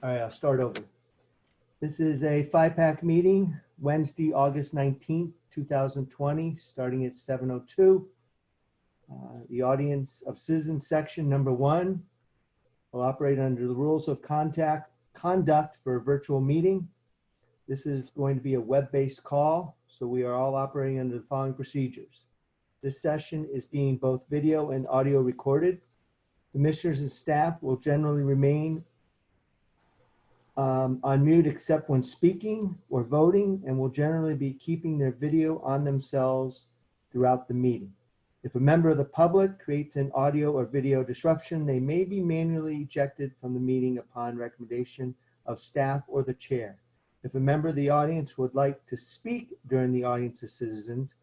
All right, I'll start over. This is a FiPAC meeting, Wednesday, August 19th, 2020, starting at 7:02. The audience of citizens section number 1 will operate under the rules of conduct for a virtual meeting. This is going to be a web-based call, so we are all operating under the following procedures. This session is being both video and audio recorded. Commissioners and staff will generally remain on mute except when speaking or voting, and will generally be keeping their video on themselves throughout the meeting. If a member of the public creates an audio or video disruption, they may be manually ejected from the meeting upon recommendation of staff or the chair. If a member of the audience would like to speak during the audience of citizens,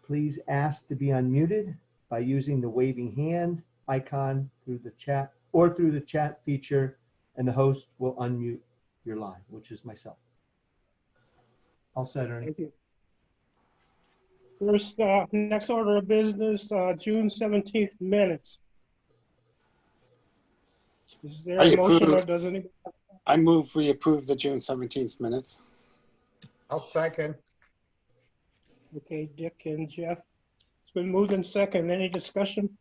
please ask to be unmuted by using the waving hand icon through the chat or through the chat feature, and the host will unmute your line, which is myself. All set, Ernie. Thank you. First, next order of business, June 17th minutes. Is there a motion, or does anybody? I move we approve the June 17th minutes. I'll second. Okay, Dick and Jeff. It's been moved in second. Any discussion?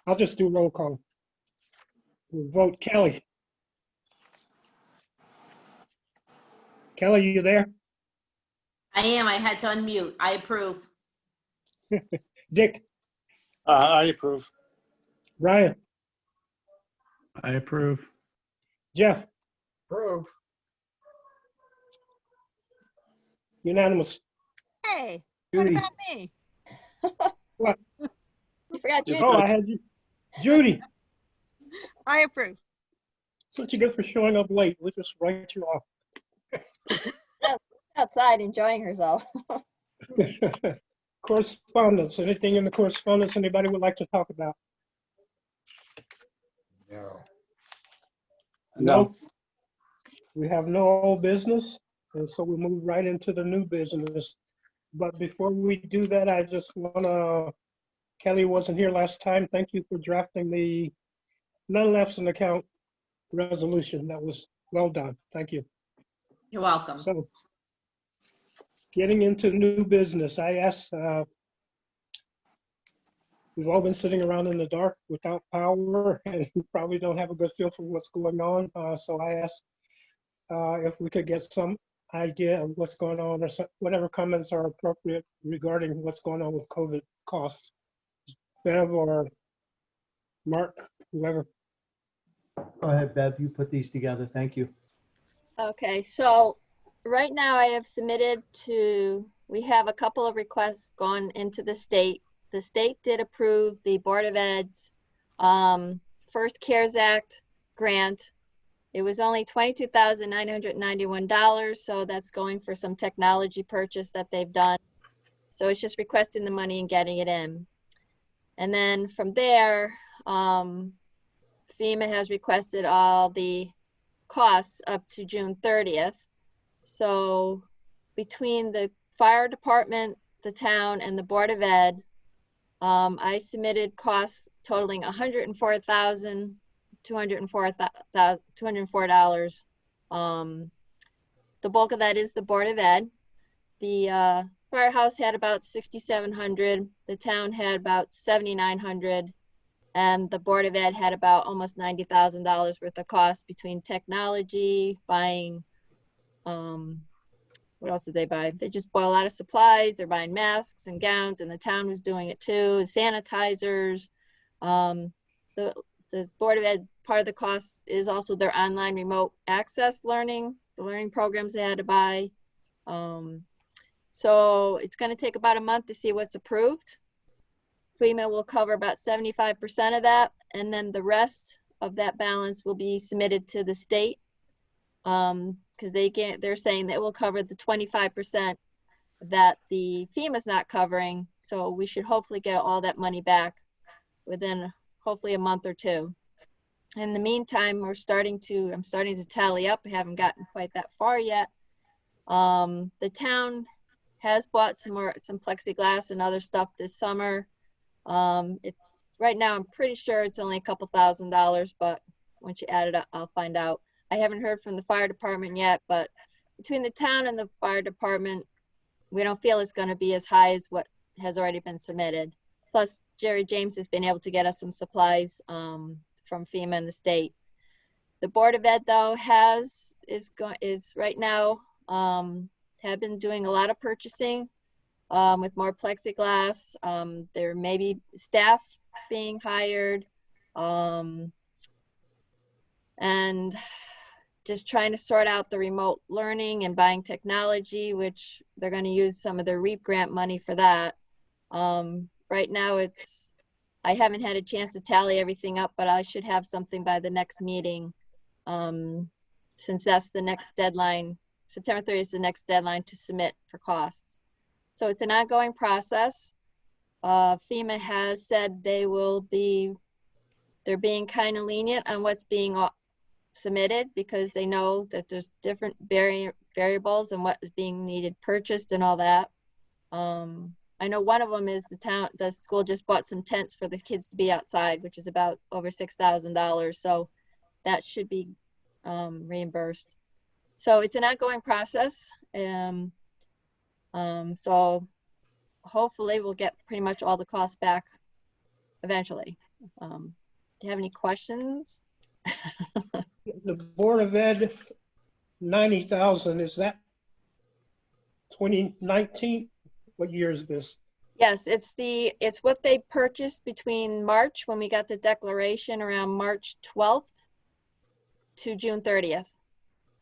I'll just do roll call. We'll vote Kelly. Kelly, you there? I am. I had to unmute. I approve. Dick, I approve. Ryan, I approve. Jeff, Approve. unanimous. Hey, Judy. what about me? What? You forgot Judy. Oh, I had you. Judy, I approve. that's what you get for showing up late. We'll just write you off. Outside enjoying herself. Correspondence. Anything in the correspondence anybody would like to talk about? No. No. We have no old business, and so we move right into the new business. But before we do that, I just want to, Kelly wasn't here last time. Thank you for drafting the non-lapse in account resolution. That was well done. Thank you. You're welcome. So, getting into new business, I asked, we've all been sitting around in the dark without power and probably don't have a good feel for what's going on. So I asked if we could get some idea of what's going on, or whatever comments are appropriate regarding what's going on with COVID costs. Bev or Mark, whoever. Go ahead, Bev, you put these together. Thank you. Okay, so right now I have submitted we have a couple of requests gone into the state. The state did approve the Board of Ed's first CARES Act grant. It was only $22,991, so that's going for some technology purchase that they've done. So it's just requesting the money and getting it in. And then from there, FEMA has requested all the costs up to June 30th. So between the fire department, the town, and the Board of Ed, I submitted costs totaling $104,204. The bulk of that is the Board of Ed. The firehouse had about $6,700. The town had about $7,900. And the Board of Ed had about almost $90,000 worth of costs between technology, buying, what else did they buy? They just bought a lot of supplies. They're buying masks and gowns, and the town was doing it too. Sanitizers. The Board of Ed, part of the cost is also their online remote access learning, the learning programs they had to buy. So it's going to take about a month to see what's approved. FEMA will cover about 75% of that, and then the rest of that balance will be submitted to the state, because they're saying that it will cover the 25% that the FEMA's not covering. So we should hopefully get all that money back within hopefully a month or two. In the meantime, I'm starting to tally up. I haven't gotten quite that far yet. The town has bought some plexiglass and other stuff this summer. right now, I'm pretty sure it's only a couple $1,000s, but once you add it up, I'll find out. I haven't heard from the fire department yet, but between the town and the fire department, we don't feel it's going to be as high as what has already been submitted. Plus, Jerry James has been able to get us some supplies from FEMA and the state. The Board of Ed, though, is right now have been doing a lot of purchasing with more plexiglass. There may be staff being hired, and just trying to sort out the remote learning and buying technology, which they're going to use some of their REAP grant money for that. Right now I haven't had a chance to tally everything up, but I should have something by the next meeting, since that's the next deadline. September 30th is the next deadline to submit for costs. So it's an ongoing process. FEMA has said they're being kind of lenient on what's being submitted, because they know that there's different variables and what is being needed purchased and all that. I know one of them is the school just bought some tents for the kids to be outside, which is about over $6,000. So that should be reimbursed. So it's an ongoing process. So hopefully we'll get pretty much all the costs back eventually. Do you have any questions? The Board of Ed, 90,000, is that 2019? What year is this? Yes, it's what they purchased between March, when we got the declaration, around March 12th to June 30th.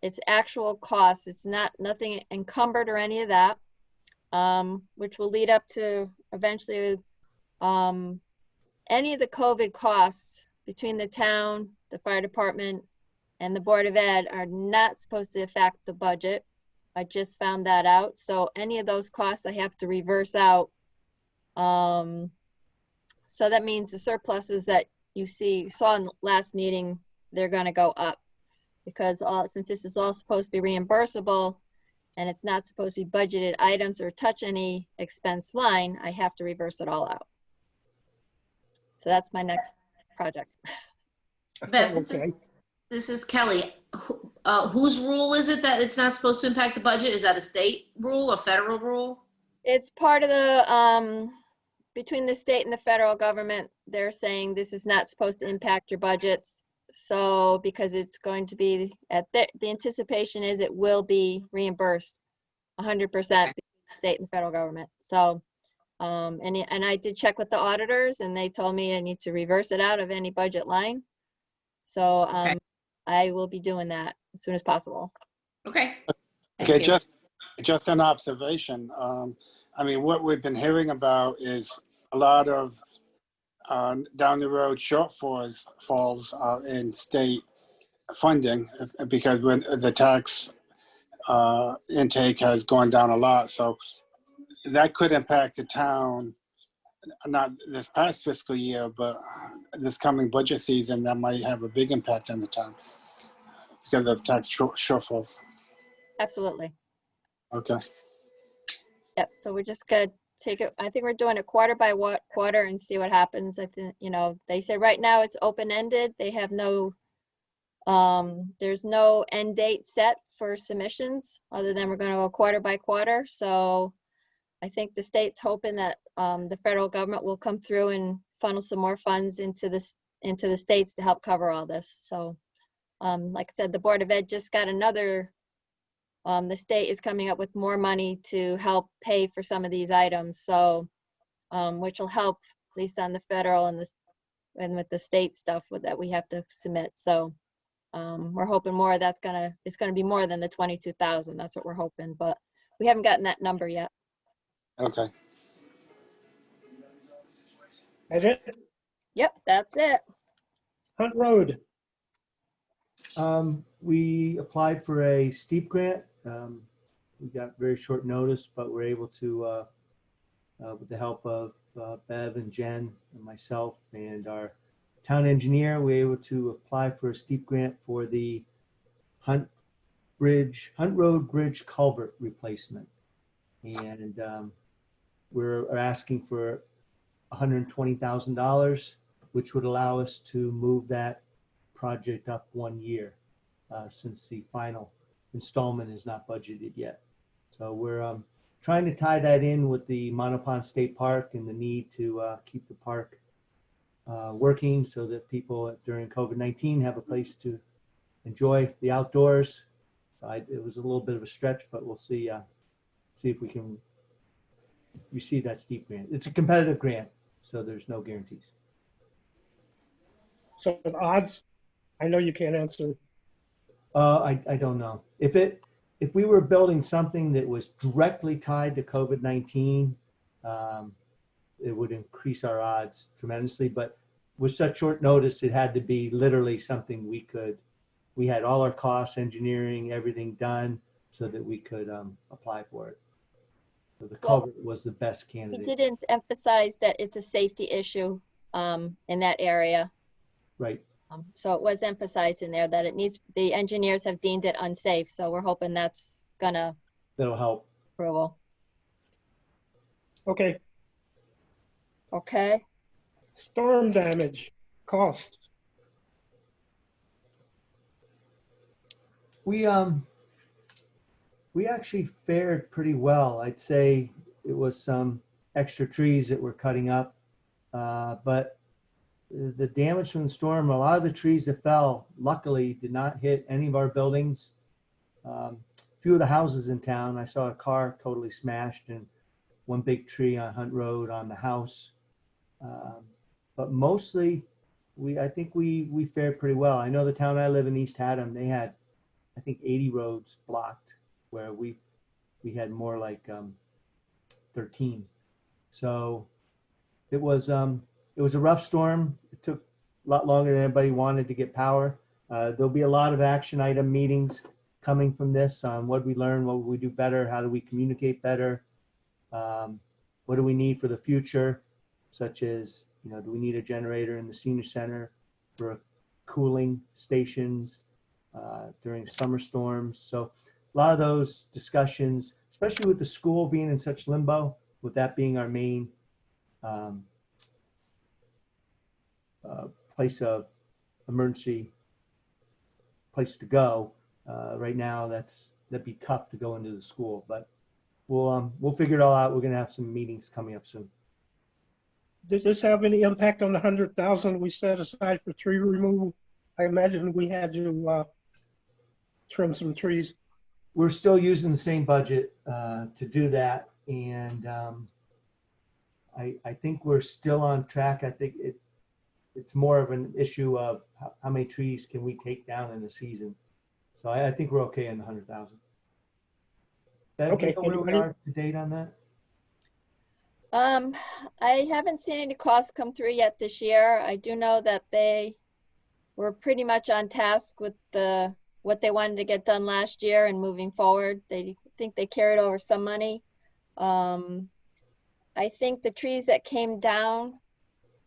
It's actual costs. It's nothing encumbered or any of that, which will lead up to eventually any of the COVID costs between the town, the fire department, and the Board of Ed are not supposed to affect the budget. I just found that out. So any of those costs I have to reverse out. So that means the surpluses that you saw in the last meeting, they're going to go up, because since this is all supposed to be reimbursable and it's not supposed to be budgeted items or touch any expense line, I have to reverse it all out. So that's my next project. Bev, Okay. this is Kelly. Whose rule is it that it's not supposed to impact the budget? Is that a state rule or federal rule? It's part of the, between the state and the federal government, they're saying this is not supposed to impact your budgets. So because it's going to be the anticipation is it will be reimbursed 100% between the state and the federal government. So, and I did check with the auditors, and they told me I need to reverse it out of any budget line. So I will be doing that as soon as possible. Okay. Okay, Thank you. just an observation. I mean, what we've been hearing about is a lot of down the road shortfalls in state funding, because when the tax intake has gone down a lot. So that could impact the town, not this past fiscal year, but this coming budget season. That might have a big impact on the town because of tax shortfalls. Absolutely. Okay. Yep. So we're just gonna take it. I think we're doing it quarter by quarter and see what happens. I think, they say right now it's open-ended. They have no, there's no end date set for submissions, other than we're going to go quarter by quarter. So I think the state's hoping that the federal government will come through and funnel some more funds into the states to help cover all this. So like I said, the Board of Ed just got another, the state is coming up with more money to help pay for some of these items. So, which will help at least on the federal and with the state stuff that we have to submit. So we're hoping more of it's gonna be more than the 22,000. That's what we're hoping, but we haven't gotten that number yet. Okay. That it? Yep, that's it. Hunt Road. We applied for a steep grant. We got very short notice, but we're able to, with the help of Bev and Jen and myself and our town engineer, we're able to apply for a steep grant for the Hunt Road Bridge culvert replacement. And we're asking for $120,000. which would allow us to move that project up 1 year, since the final installment is not budgeted yet. So we're trying to tie that in with the Monopond State Park and the need to keep the park working so that people during COVID-19 have a place to enjoy the outdoors. It was a little bit of a stretch, but we'll see if we can receive that steep grant. It's a competitive grant, so there's no guarantees. So the odds, I know you can't answer. I don't know. If we were building something that was directly tied to COVID-19, it would increase our odds tremendously. But with such short notice, it had to be literally something we had all our costs, engineering, everything done so that we could apply for it. So the culvert was the best He candidate. didn't emphasize that it's a safety issue in that area. Right. So it was emphasized in there that the engineers have deemed it unsafe. So we're hoping that's gonna That'll help. approval. Okay, Okay. storm damage, cost. We actually fared pretty well. I'd say it was some extra trees that we're cutting up, but the damage from the storm, a lot of the trees that fell, luckily, did not hit any of our buildings. A few of the houses in town, I saw a car totally smashed and one big tree on Hunt Road on the house. But mostly, I think we fared pretty well. I know the town I live in, East Haddam, they had, I think, 80 roads blocked, where we had more like 13. So it was a rough storm. It took a lot longer than anybody wanted to get power. There'll be a lot of action item meetings coming from this on what we learn, what we do better, how do we communicate better, what do we need for the future, such as, do we need a generator in the senior center for cooling stations during summer storms? So a lot of those discussions, especially with the school being in such limbo, with that being our main place of emergency place to go. Right now, that'd be tough to go into the school, but we'll figure it all out. We're gonna have some meetings coming up soon. Did this have any impact on the 100,000 we set aside for tree removal? I imagine we had to trim some trees. We're still using the same budget to do that, and I think we're still on track. I think it's more of an issue of how many trees can we take down in a season. So I think we're okay in the 100,000. Okay, Where we are to date on that? I haven't seen any costs come through yet this year. I do know that they were pretty much on task with what they wanted to get done last year and moving forward. They think they carried over some money. I think the trees that came down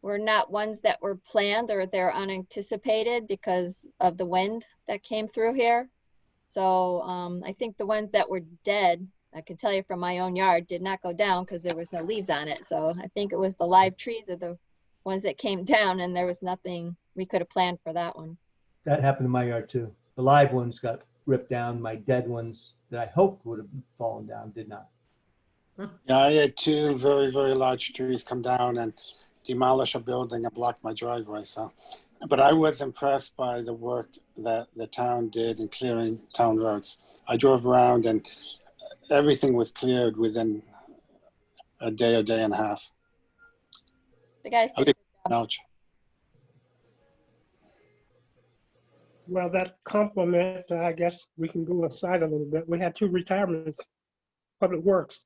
were not ones that were planned, or they're unanticipated because of the wind that came through here. So I think the ones that were dead, I can tell you from my own yard, did not go down because there was no leaves on it. So I think it was the live trees are the ones that came down, and there was nothing we could have planned for that one. That happened in my yard too. The live ones got ripped down. My dead ones that I hoped would have fallen down did not. Yeah, I had two very, very large trees come down and demolish a building and block my driveway. But I was impressed by the work that the town did in clearing town roads. I drove around and everything was cleared within a day and a half. The guys did a good job. Ouch. Well, that compliment, I guess we can go aside a little bit. We had 2 retirements, Public Works.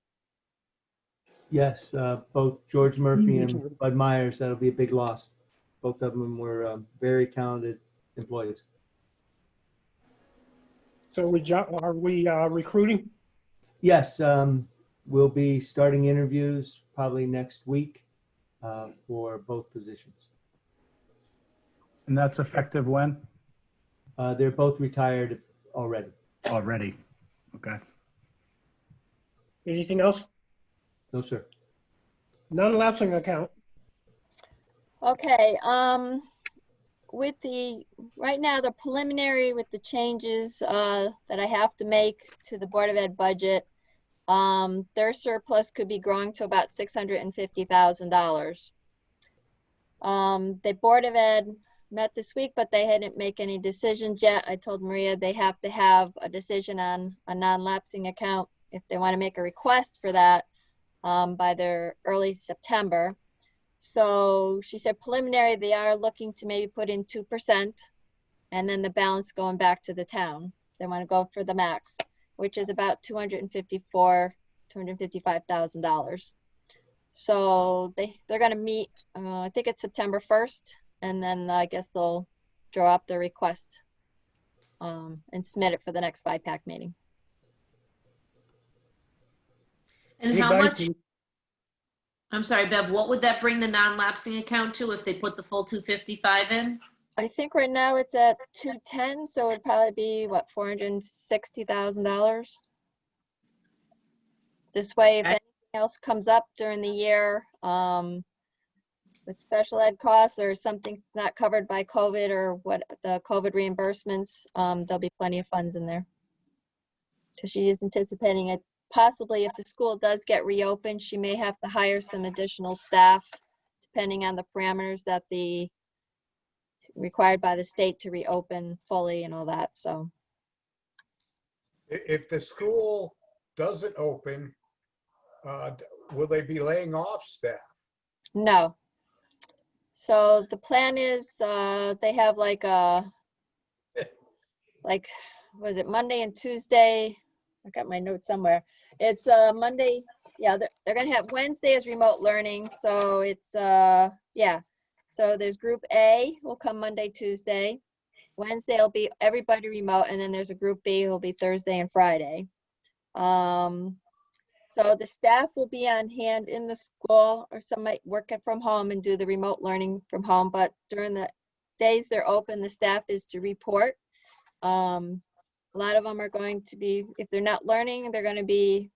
Yes, both George Murphy and Bud Myers, that'll be a big loss. Both of them were very talented employees. So are we recruiting? Yes, we'll be starting interviews probably next week for both positions. And that's effective when? They're both retired already. Already. Okay. Anything else? No, sir. Non-lapsing account. Okay, right now, the preliminary with the changes, that I have to make to the Board of Ed budget, their surplus could be growing to about $650,000. The Board of Ed met this week, but they hadn't make any decisions yet. I told Maria they have to have a decision on a non-lapsing account if they want to make a request for that, by their early September. So she said preliminary, they are looking to maybe put in 2% and then the balance going back to the town. They want to go for the max, which is about $255,000. So they're going to meet, I think it's September 1st, and then I guess they'll draw up their request, and submit it for the next FiPAC meeting. And how Anybody much, can- I'm sorry, Bev, what would that bring the non-lapsing account to if they put the full 255 in? I think right now it's at 210, so it'd probably be what, $460,000. This way, if Okay. anything else comes up during the year, with special ed costs or something not covered by COVID or what the COVID reimbursements, there'll be plenty of funds in there. So she is anticipating it. Possibly if the school does get reopened, she may have to hire some additional staff, depending on the parameters that required by the state to reopen fully and all that, so. If the school doesn't open, will they be laying off staff? No. So the plan is, they have like was it Monday and Tuesday? I got my notes somewhere. It's Monday. Yeah, they're gonna have Wednesday is remote learning. So it's yeah. So there's group A will come Monday, Tuesday. Wednesday will be everybody remote, and then there's a group B who will be Thursday and Friday. So the staff will be on hand in the school, or some might work it from home and do the remote learning from home. But during the days they're open, the staff is to report. A lot of them are going to be, if they're not learning, they're going to be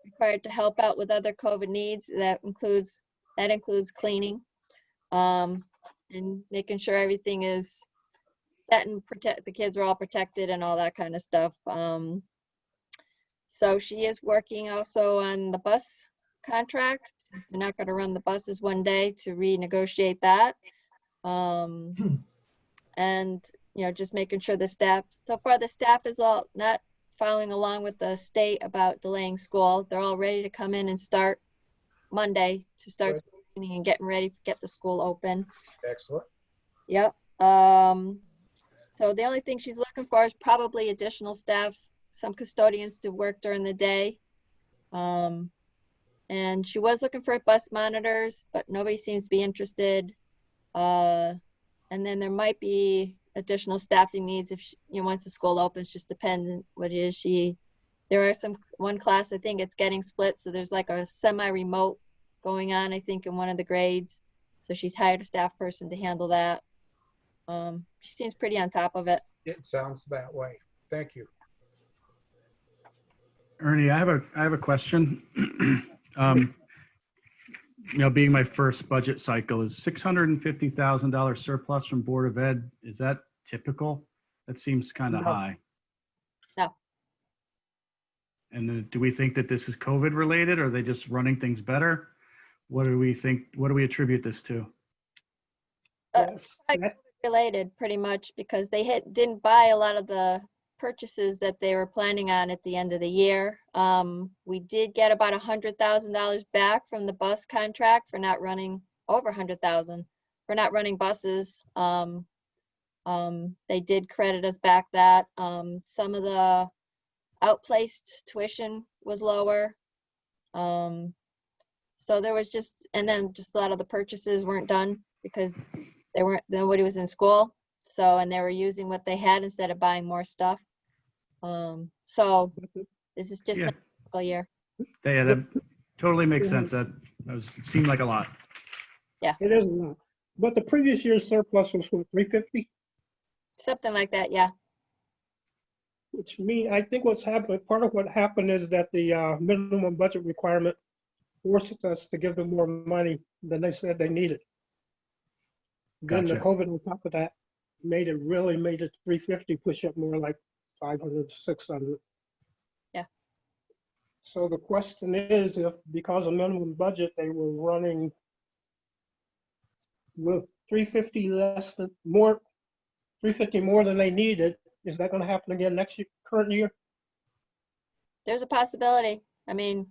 required to help out with other COVID needs. That includes cleaning, and making sure everything is set and the kids are all protected and all that kind of stuff. So she is working also on the bus contract, since they're not going to run the buses one day, to renegotiate that. And, just making sure the staff, so far the staff is all not following along with the state about delaying school. They're all ready to come in and start Monday to start training and getting ready to get the school open. Excellent. Yep. So the only thing she's looking for is probably additional staff, some custodians to work during the day. And she was looking for bus monitors, but nobody seems to be interested. And then there might be additional staffing needs if once the school opens, just depends what it is there are one class, I think it's getting split. So there's like a semi-remote going on, I think, in one of the grades. So she's hired a staff person to handle that. She seems pretty on top of it. It sounds that way. Thank you. Ernie, I have a question. Being my first budget cycle, is $650,000 surplus from Board of Ed, is that typical? That seems kind of No. high. No. And then do we think that this is COVID related, or are they just running things better? What do we think? What do we attribute this to? Yes. Related pretty much, because they didn't buy a lot of the purchases that they were planning on at the end of the year. We did get about $100,000 back from the bus contract for not running, over $100,000 for not running buses. They did credit us back that. Some of the outplaced tuition was lower. So there was and then just a lot of the purchases weren't done because nobody was in school. So, and they were using what they had instead of buying more stuff. So this is just Yeah. a typical year. Yeah, that totally makes sense. It seemed like a lot. It is a lot. But the previous year's surplus was what, 350? Something like that, yeah. Which I think what's happened, part of what happened is that the minimum budget requirement forced us to give them more money than they said they needed. Then the Gotcha. COVID on top of that made it 350 push up more like 500, 600. Yeah. So the question is, if because of minimum budget, they were running with 350 less than more, 350 more than they needed, is that going to happen again next year, current year? There's a possibility. I mean,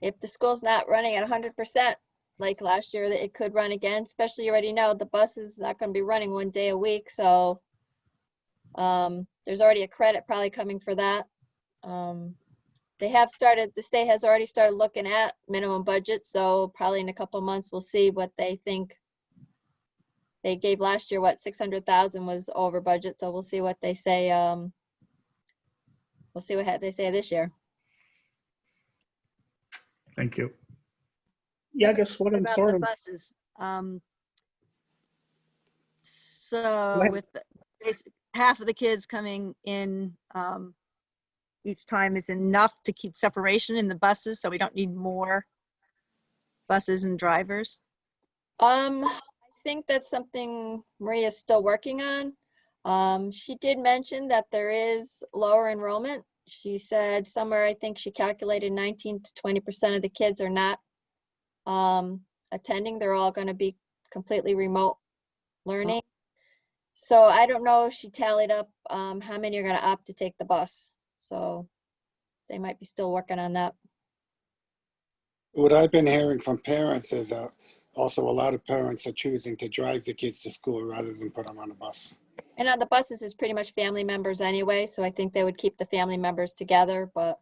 if the school's not running at 100% like last year, that it could run again, especially you already know the bus is not going to be running 1 day a week. So there's already a credit probably coming for that. The state has already started looking at minimum budget. So probably in a couple of months, we'll see what they think. They gave last year, 600,000 was over budget. So we'll see what they say. We'll see what they say this year. Thank you. Yeah, I guess what I'm About sort the of, buses. Go So ahead. with half of the kids coming in each time is enough to keep separation in the buses, so we don't need more buses and drivers. I think that's something Maria's still working on. She did mention that there is lower enrollment. She said somewhere, I think she calculated 19 to 20% of the kids are not attending. They're all going to be completely remote learning. So I don't know if she tallied up how many are going to opt to take the bus. So they might be still working on that. What I've been hearing from parents is also a lot of parents are choosing to drive the kids to school rather than put them on a bus. And on the buses is pretty much family members anyway. So I think they would keep the family members together. But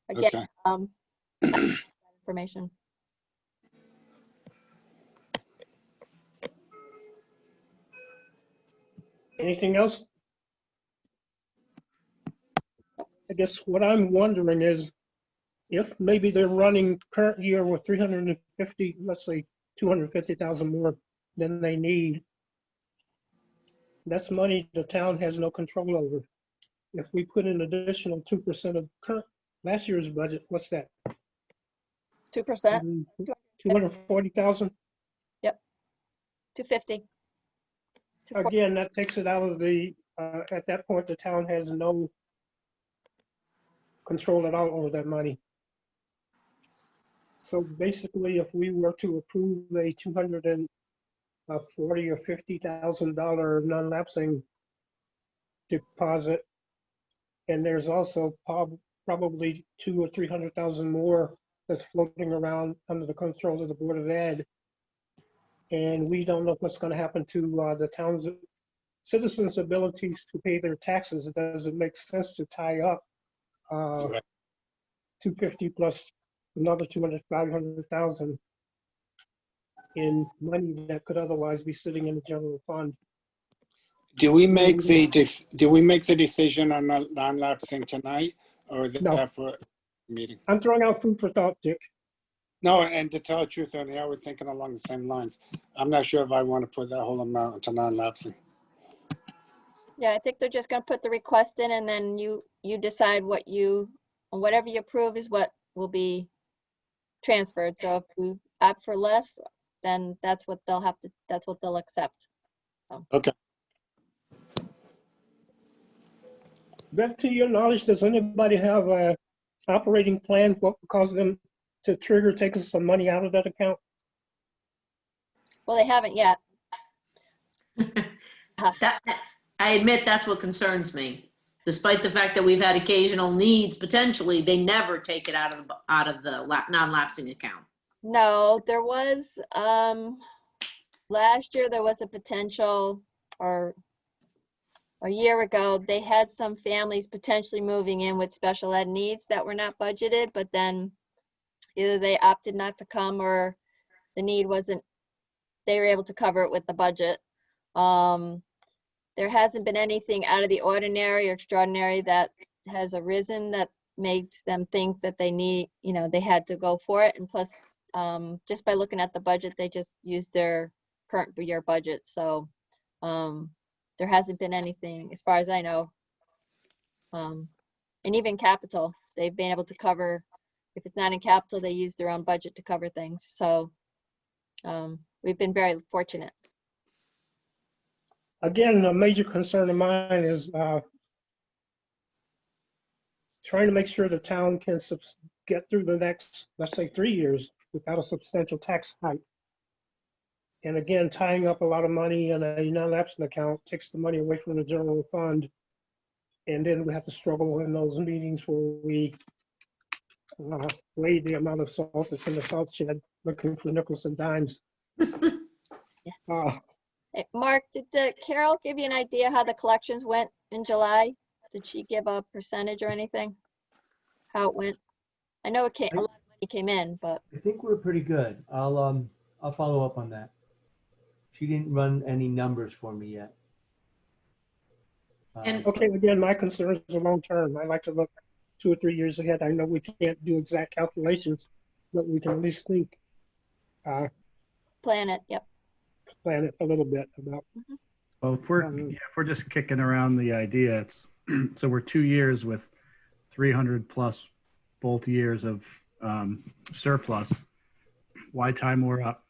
again, Okay. information. anything else? I guess what I'm wondering is if maybe they're running current year with 350, let's say 250,000 more than they need. That's money the town has no control over. If we put an additional 2% of last year's budget, what's that? 2%. 240,000? Yep. 250. 240. Again, that takes it out of at that point, the town has no control at all over that money. So basically, if we were to approve a $240,000 or $50,000 non-lapsing deposit, and there's also probably 200,000 or 300,000 more that's floating around under the control of the Board of Ed, and we don't know what's going to happen to the town's citizens' abilities to pay their taxes. Does it make sense to tie up Right. 250 plus another 200, 500,000 in money that could otherwise be sitting in the general fund? Do we make the decision on non-lapsing tonight, or is it No. for a meeting? I'm throwing out food for thought, Dick. No, and to tell the truth, Ernie, I was thinking along the same lines. I'm not sure if I want to put that whole amount into non-lapsing. Yeah, I think they're just going to put the request in, and then you decide whatever you approve is what will be transferred. So if you opt for less, then that's what they'll accept. Okay. Beth, to your knowledge, does anybody have a operating plan? What would cause them to trigger taking some money out of that account? Well, they haven't yet. I admit that's what concerns me. Despite the fact that we've had occasional needs, potentially, they never take it out of the non-lapsing account. No, there was, last year there was a potential, or a year ago, they had some families potentially moving in with special ed needs that were not budgeted, but then either they opted not to come or the need wasn't, they were able to cover it with the budget. There hasn't been anything out of the ordinary or extraordinary that has arisen that makes them think that they need, they had to go for it. And plus, just by looking at the budget, they just used their current year budget. So there hasn't been anything, as far as I know. And even capital, they've been able to cover, if it's not in capital, they use their own budget to cover things. So we've been very fortunate. Again, a major concern of mine is trying to make sure the town can get through the next, let's say, 3 years without a substantial tax hike. And again, tying up a lot of money in a non-lapsing account takes the money away from the general fund. And then we have to struggle in those meetings where we weigh the amount of salt that's in the salt shed, looking for nickels and dimes. Hey, Mark, did Carol give you an idea how the collections went in July? Did she give a percentage or anything? How it went? I know a lot of money came in, but I think we're pretty good. I'll follow up on that. She didn't run any numbers for me yet. And- Okay, again, my concerns are long-term. I like to look 2 or 3 years ahead. I know we can't do exact calculations, but we can at least think, plan it. Yep. plan it a little bit about. Well, if we're just kicking around the idea, it's so we're 2 years with 300 plus both years of surplus. Why tie more up?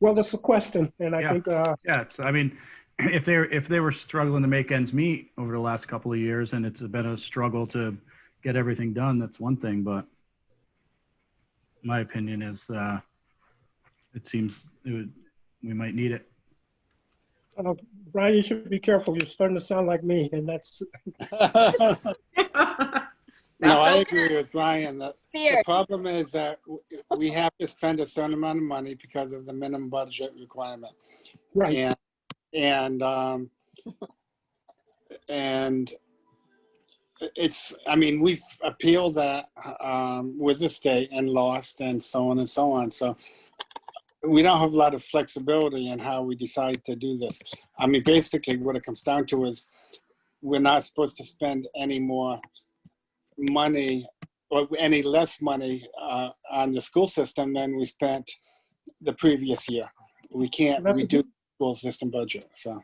Well, that's a question, and I Yeah. think Yeah, it's, I mean, if they were struggling to make ends meet over the last couple of years, and it's been a struggle to get everything done, that's one thing. But my opinion is, it seems we might need it. Brian, you should be careful. You're starting to sound like me, and that's No, That's I okay. agree with Brian. The Fierce. problem is that we have to spend a certain amount of money because of the minimum budget requirement. right. And it's, I mean, we've appealed that with the state and lost and so on and so on. So we don't have a lot of flexibility in how we decide to do this. I mean, basically what it comes down to is we're not supposed to spend any more money or any less money on the school system than we spent the previous year. We can't redo the school system budget, so.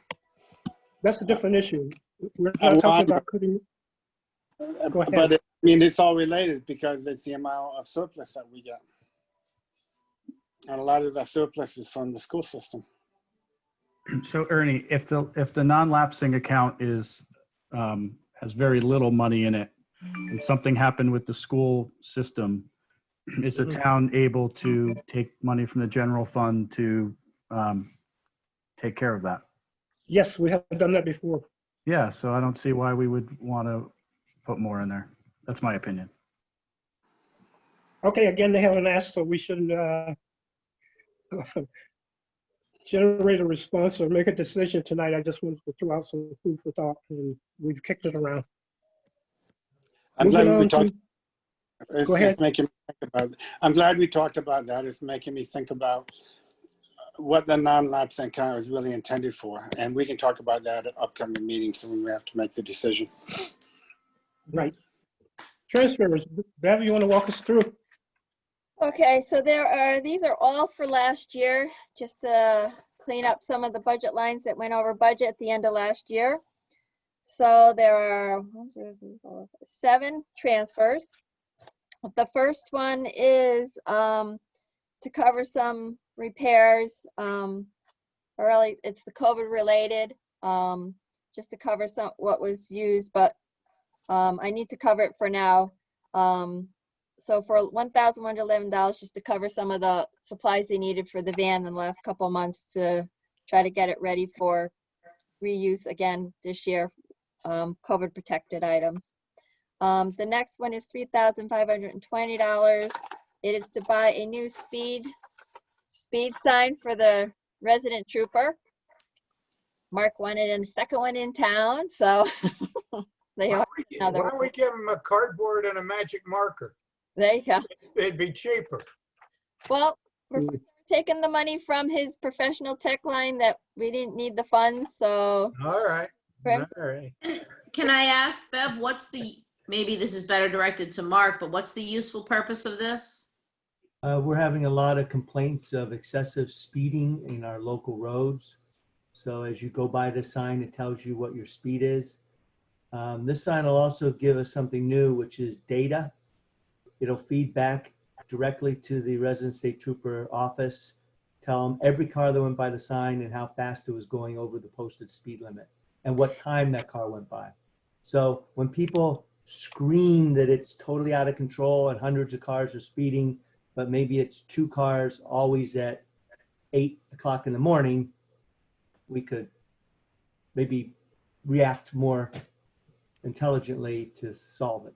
That's a different issue. We're I not talking want- about putting. Go ahead. But I mean, it's all related because it's the amount of surplus that we get. And a lot of that surplus is from the school system. So Ernie, if the non-lapsing account is has very little money in it, and something happened with the school system, is the town able to take money from the general fund to take care of that? Yes, we have done that before. Yeah, so I don't see why we would want to put more in there. That's my opinion. Okay, again, they haven't asked, so we shouldn't generate a response or make a decision tonight. I just wanted to throw out some food for thought, and we've kicked it around. I'm glad Moving we on talked. Go It's ahead. making me think about. I'm glad we talked about that. It's making me think about what the non-lapsing account is really intended for, and we can talk about that at upcoming meetings when we have to make the decision. Right. Transfers. Bev, you want to walk us through? Okay, so these are all for last year, just to clean up some of the budget lines that went over budget at the end of last year. So there are 7 transfers. The first one is to cover some repairs, or really it's the COVID related, just to cover some what was used, but I need to cover it for now. So for $1,111, just to cover some of the supplies they needed for the van in the last couple of months to try to get it ready for reuse again this year, COVID protected items. The next one is $3,520. It is to buy a new speed sign for the resident trooper. Mark wanted a second one in town, so they are Why don't we give them a cardboard and a magic marker? there you go. It'd be cheaper. Well, we're taking the money from his professional tech line that we didn't need the funds, so. All right. Perhaps- All right. Can I ask, Bev, maybe this is better directed to Mark, but what's the useful purpose of this? We're having a lot of complaints of excessive speeding in our local roads. So as you go by the sign, it tells you what your speed is. This sign will also give us something new, which is data. It'll feed back directly to the resident state trooper office tell them every car that went by the sign and how fast it was going over the posted speed limit and what time that car went by. So when people scream that it's totally out of control and hundreds of cars are speeding, but maybe it's 2 cars always at 8 o'clock in the morning, we could maybe react more intelligently to solve it.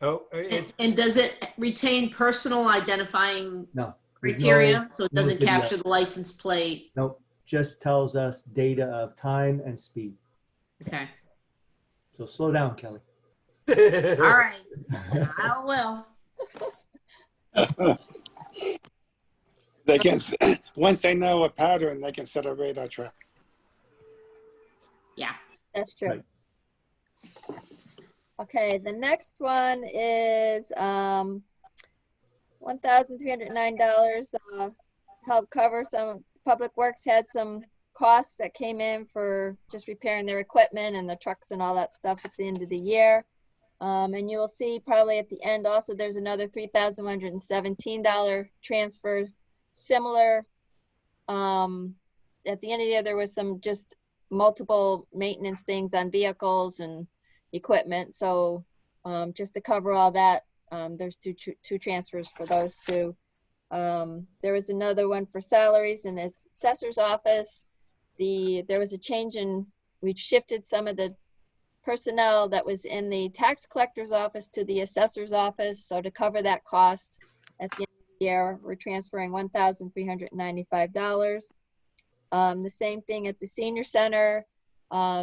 Oh, it's, And does it retain personal identifying No. there's criteria? So it no doesn't video. capture the license plate? Nope, just tells us data of time and speed. Okay. So slow down, Kelly. All right. I will. They can, once they know a pattern, they can set a radar trap. Yeah. That's true. Right. Okay, the next one is $1,309 to help cover some, Public Works had some costs that came in for just repairing their equipment and the trucks and all that stuff at the end of the year. And you will see probably at the end also, there's another $3,117 transfer, similar. At the end of the year, there was some just multiple maintenance things on vehicles and equipment. So just to cover all that, there's two transfers for those two. There was another one for salaries in the assessor's office. There was a change in, we shifted some of the personnel that was in the tax collector's office to the assessor's office. So to cover that cost at the end of the year, we're transferring $1,395. The same thing at the senior center.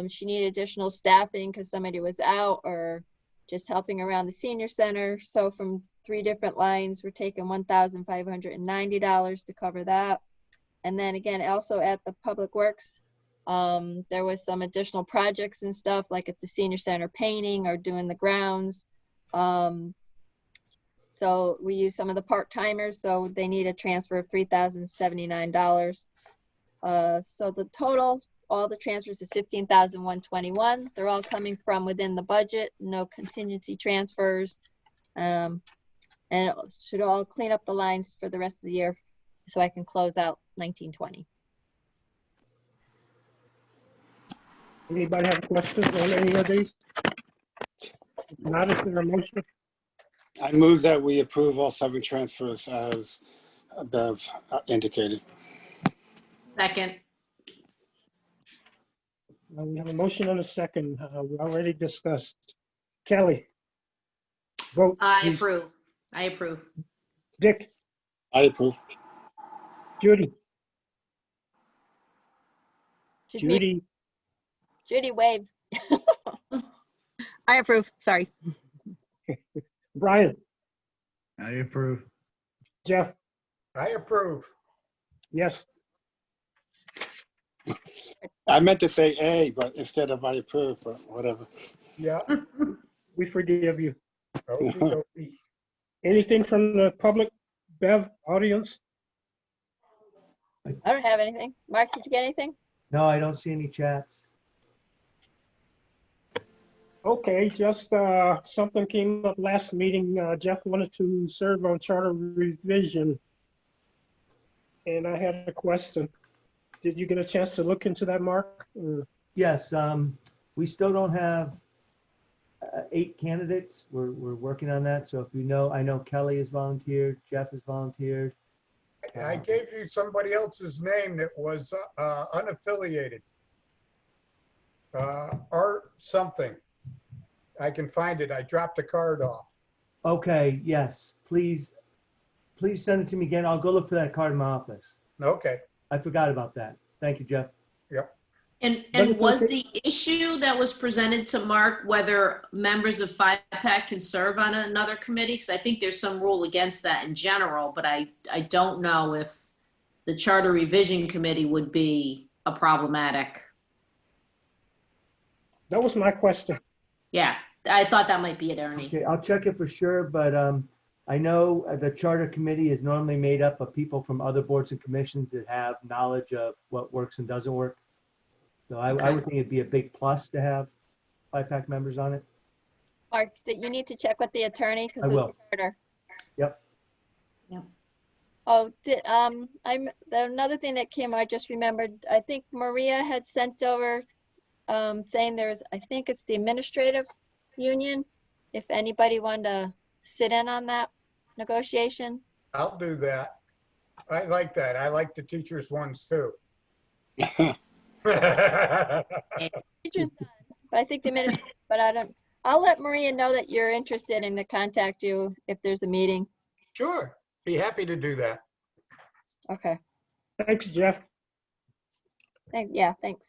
She needed additional staffing because somebody was out or just helping around the senior center. So from 3 different lines, we're taking $1,590 to cover that. And then again, also at the Public Works, there was some additional projects and stuff like at the senior center painting or doing the grounds. So we use some of the part-timers, so they need a transfer of $3,079. So the total, all the transfers is $15,121. They're all coming from within the budget, no contingency transfers. And it should all clean up the lines for the rest of the year so I can close out 1920. Anybody have questions on any of these? If not, is there a motion? I move that we approve all 7 transfers as Bev indicated. Second. We have a motion and a second. We already discussed. Kelly? Vote. I please. approve. I approve. Dick? I approve. Judy? Judy wave. I approve, sorry. Brian? I approve. Jeff? I approve. Yes. I meant to say A, but instead of I approve, but whatever. Yeah. We forgive you. Okey dokey. Anything from the public, Bev, audience? I don't have anything. Mark, did you get anything? No, I don't see any chats. Okay, just something came up last meeting. Jeff wanted to serve on charter revision. And I had a question. Did you get a chance to look into that, Mark? Yes, we still don't have 8 candidates. We're working on that. So if you know, I know Kelly has volunteered, Jeff has volunteered. I gave you somebody else's name that was unaffiliated. Art something. I can find it. I dropped a card off. Okay, yes, please send it to me again. I'll go look for that card in my office. Okay. I forgot about that. Thank you, Jeff. Yep. And was the issue that was presented to Mark whether members of FiPAC can serve on another committee? Because I think there's some rule against that in general, but I don't know if the Charter Revision Committee would be a problematic. That was my question. Yeah, I thought that might be it, Ernie. Okay, I'll check it for sure, but I know the charter committee is normally made up of people from other boards and commissions that have knowledge of what works and doesn't work. So I would think it'd be a big plus to have FiPAC members on it. Mark, that you need to check with the attorney I because will. of the charter. Yep. Yep. Oh, another thing that came, I just remembered, I think Maria had sent over, saying there's, I think it's the administrative union, if anybody wanted to sit in on that negotiation. I'll do that. I like that. I like the teachers' ones too. Teachers done, but I think the administrative, but I'll let Maria know that you're interested and to contact you if there's a meeting. Sure, be happy to do that. Okay, Thanks, Jeff. yeah, thanks.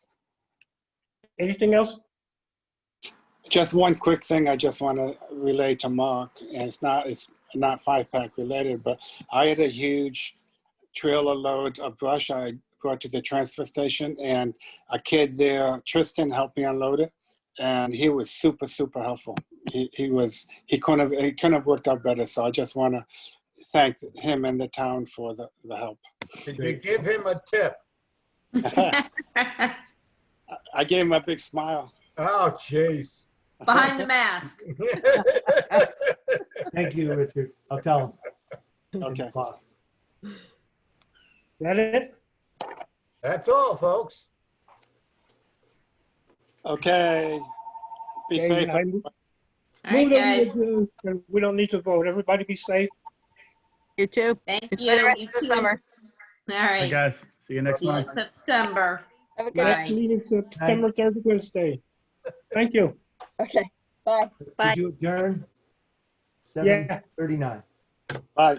Anything else? Just one quick thing I just want to relay to Mark, and it's not FiPAC related, but I had a huge trailer load of brush I brought to the transfer station, and a kid there, Tristan, helped me unload it, and he was super, super helpful. He couldn't have worked out better. So I just want to thank him and the town for the help. Did you give him a tip? I gave him a big smile. Oh, jeez. Behind the mask. Thank you, Richard. I'll tell him. Okay. That it? That's all, folks. Okay. Be safe. Okay, All right, guys. We don't need to vote. Everybody be safe. You too. Thank Enjoy you. the rest You of the too. summer. All Hey, right. guys. See you next See you month. in September. Have a good Bye. night. Next meeting September 3rd, Wednesday. Thank you. Okay, bye. Did you adjourn? Yeah. 7:39. Bye.